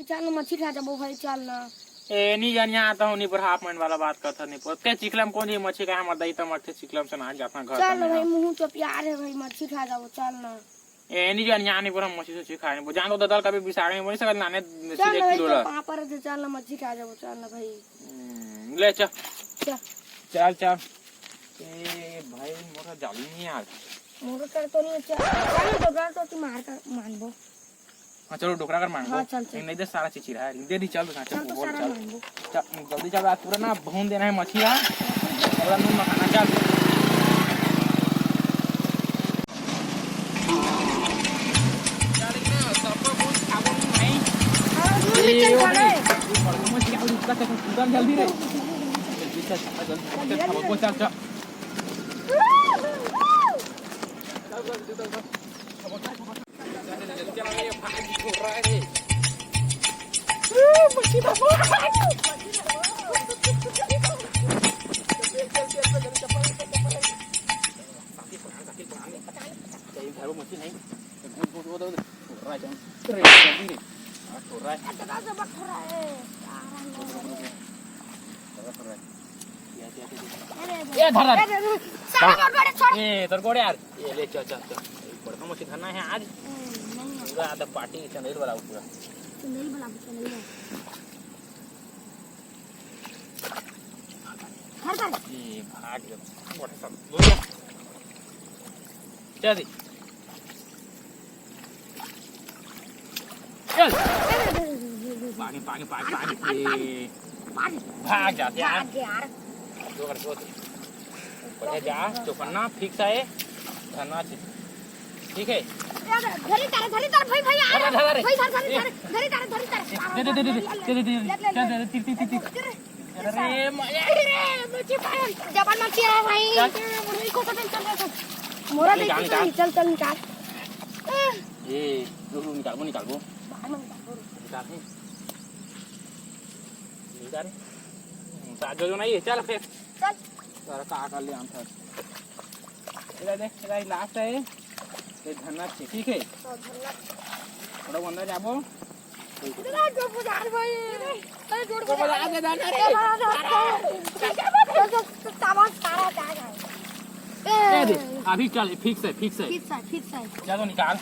चल ना मछली खा जाबो भाई चल ना। ए नहीं जान यहाँ आता हूँ नहीं पर हाफ मिनट वाला बात करता नहीं पर ते चिकलम कौन जी मछली का हम दई त मरते चिकलम से ना जाता घर चल ना भाई मुंह तो प्यार है भाई मछली खा जाबो चल ना। ए नहीं जान यहाँ नहीं पर हम मछली से खाए वो जान दो दल कभी बिसाड़े बोल सकत नाने चल ना किलो वहां पर से चल ना मछली खा जाबो चल ना भाई। ले चल चल चल चल ए भाई मोरा जाली नहीं यार मोरा कर तो नहीं चल डोकरा तो तू मार कर मानबो। हाँ चलो डोकरा कर मांगो। हाँ, चल चल नहीं दे सारा चीज रहा है दे दी चल तो चल तो सारा मांगो। चल जल्दी चल आज पूरा ना भून देना है मछली का पूरा नून मखाना चल जल्दी रे चल चल ये धर ये तर गोड़े यार ये ले चल चल चल बड़का मछली खाना है आज पूरा आधा पार्टी चंदेल वाला पूरा चंदेल वाला चंदेल हर बार ये भाग गया बड़ा सब बोल चल दी चल पानी पानी पानी पानी भाग जाते यार दो कर दो बढ़िया जा चौकन्ना फिक्स है धरना ठीक है धरी तार भाई भाई आ भाई धरी तार अरे मच्छी पायल जबान मच्छी है भाई मुर्गी को तो चल मोरा देख चल चल निकाल ये निकाल निकाल जो नहीं है चल फिर चल सारा का कर ले आंसर इधर देख इधर लास्ट है ये धन्ना ठीक है थोड़ा अंदर जाबो इधर जो बुझार भाई अरे जोड़ को बजा दे दाना रे सामान सारा जाएगा दे अभी चल फिक्स है चलो निकाल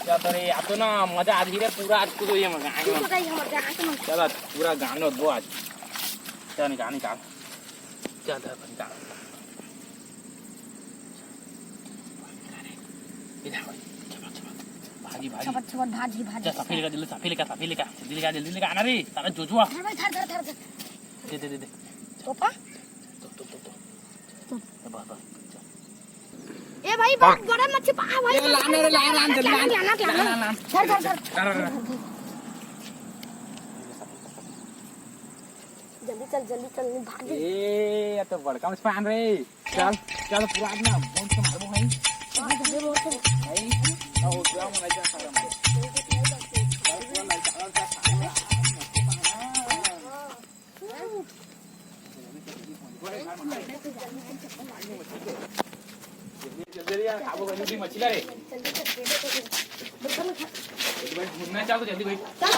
क्या तो रे अब तो ना मजा आ रही है पूरा आज को तो ये मजा आएगा चलो पूरा गानो दो आज चल निकाल चल निकाल भागी भाजी सफेद का जल्दी आना रे सारा जोजुआ दे तोपा तो बस ए भाई बहुत बड़ा मच्छी पा भाई लाना रे लान जल्दी लान धर जल्दी चल भाग ए तो बड़का मछली पान रे चल पूरा आदमी बोन से मारबो भाई भाई ओ पूरा मन जा सारा जल्दी यार खाबो गनी मछली रे जल्दी भूनना चाहो तो जल्दी भाई चल